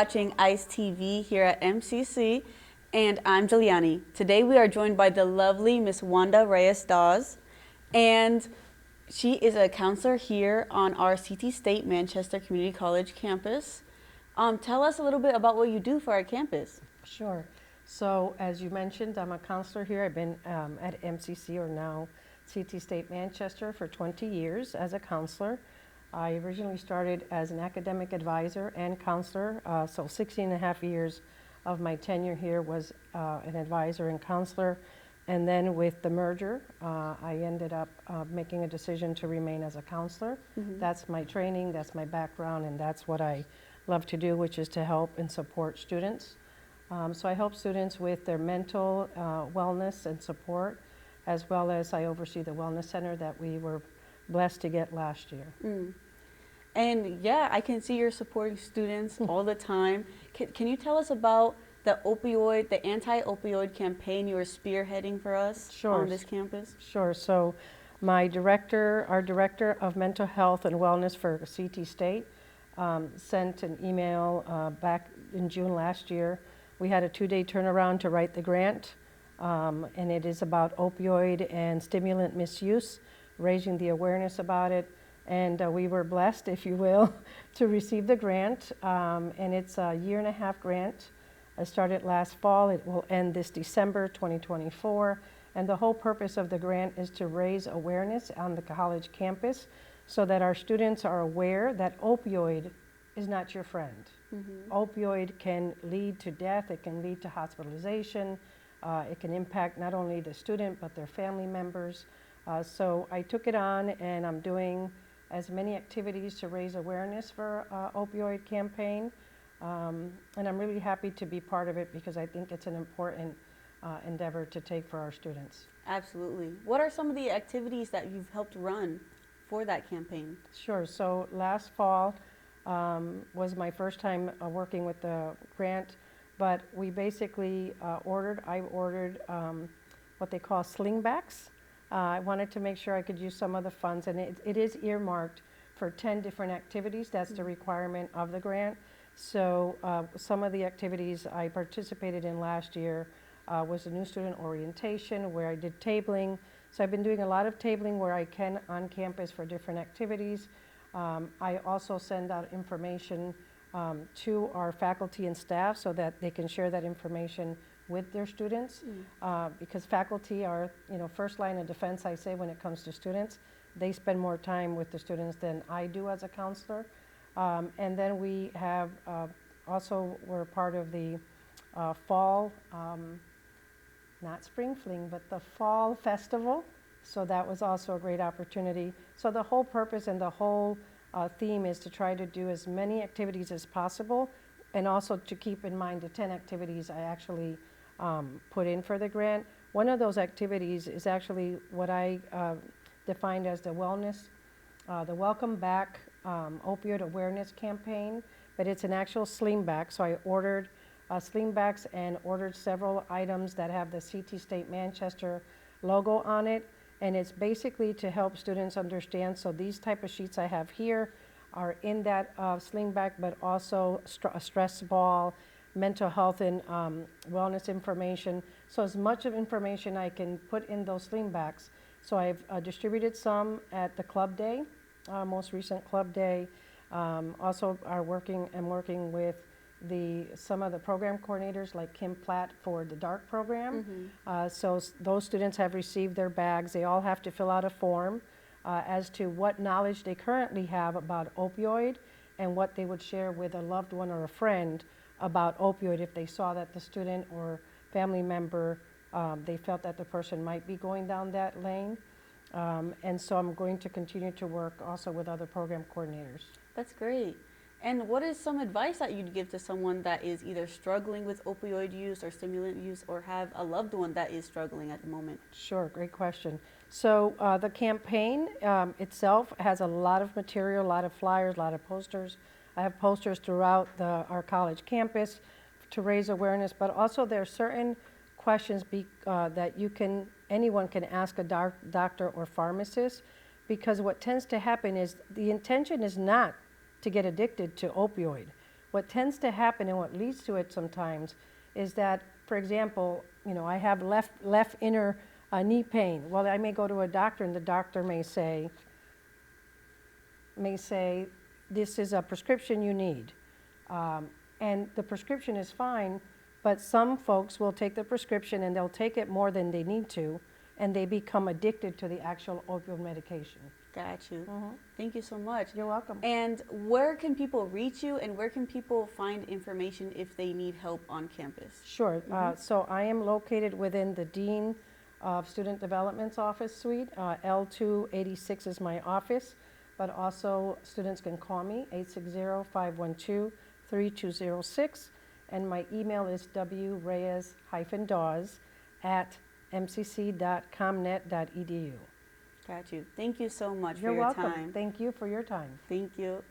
watching ICE TV here at MCC, and I'm Yeliannie. Today we are joined by the lovely Miss Wanda Reyes-Dawes, and she is a counselor here on our CT State Manchester Community College campus. Tell us a little bit about what you do for our campus. Sure. So as you mentioned, I'm a counselor here. I've been at MCC, or now CT State Manchester, for 20 years as a counselor. I originally started as an academic advisor and counselor, so 16 and a half years of my tenure here was an advisor and counselor. And then with the merger, I ended up making a decision to remain as a counselor. Mm-hmm. That's my training, that's my background, and that's what I love to do, which is to help and support students. So I help students with their mental wellness and support, as well as I oversee the wellness center that we were blessed to get last year. Mm. And yeah, I can see you're supporting students all the time. Can you tell us about the anti-opioid campaign you are spearheading for us on this campus? Sure. So our director of mental health and wellness for CT State sent an email back in June last year. We had a 2-day turnaround to write the grant, and it is about opioid and stimulant misuse, raising the awareness about it. And we were blessed, if you will, to receive the grant. And it's a 1.5-year grant. I started last fall. It will end this December 2024. And the whole purpose of the grant is to raise awareness on the college campus so that our students are aware that opioid is not your friend. Mm-hmm. Opioid can lead to death. It can lead to hospitalization. It can impact not only the student, but their family members. So I took it on, and I'm doing as many activities to raise awareness for opioid campaign. And I'm really happy to be part of it because I think it's an important endeavor to take for our students. Absolutely. What are some of the activities that you've helped run for that campaign? Sure. So last fall was my first time working with the grant, but we basically I ordered what they call slingbacks. I wanted to make sure I could use some of the funds, and it is earmarked for 10 different activities. That's the requirement of the grant. So some of the activities I participated in last year was a new student orientation where I did tabling. So I've been doing a lot of tabling where I can on campus for different activities. I also send out information to our faculty and staff so that they can share that information with their students, because faculty are, first line of defense, I say, when it comes to students. They spend more time with the students than I do as a counselor. And then we have we're part of the fall, not spring fling, but the fall festival. So that was also a great opportunity. So the whole purpose and the whole theme is to try to do as many activities as possible, and also to keep in mind the 10 activities I actually put in for the grant. One of those activities is actually what I defined as the Welcome Back Opioid Awareness Campaign, but it's an actual slingback. So I ordered slingbacks and ordered several items that have the CT State Manchester logo on it, and it's basically to help students understand. So these type of sheets I have here are in that slingback, but also a stress ball, mental health and wellness information. So as much of information I can put in those slingbacks. So I've distributed some at the club day, most recent club day. Also I'm working with some of the program coordinators like Kim Platt for the DART program. Mm-hmm. So those students have received their bags. They all have to fill out a form as to what knowledge they currently have about opioid and what they would share with a loved one or a friend about opioid if they saw that the student or family member, they felt that the person might be going down that lane. And so I'm going to continue to work also with other program coordinators. That's great. And what is some advice that you'd give to someone that is either struggling with opioid use or stimulant use, or have a loved one that is struggling at the moment? Sure, great question. So the campaign itself has a lot of material, a lot of flyers, a lot of posters. I have posters throughout our college campus to raise awareness, but also there are certain questions that anyone can ask a doctor or pharmacist, because what tends to happen is the intention is not to get addicted to opioid. what tends to happen and what leads to it sometimes is that, for example, I have left inner knee pain. Well, I may go to a doctor and the doctor may say, this is a prescription you need. And the prescription is fine, but some folks will take the prescription and they'll take it more than they need to, and they become addicted to the actual opioid medication. Got you. Thank you so much. You're welcome. And where can people reach you, and where can people find information if they need help on campus? Sure. So I am located within the Dean of Student Development's office suite. L286 is my office, but also students can call me, 860-512-3206. And my email is wreyes-dawes@mcc.comnet.edu. Got you. Thank you so much You're for your welcome. time. Thank you for your time. Thank you.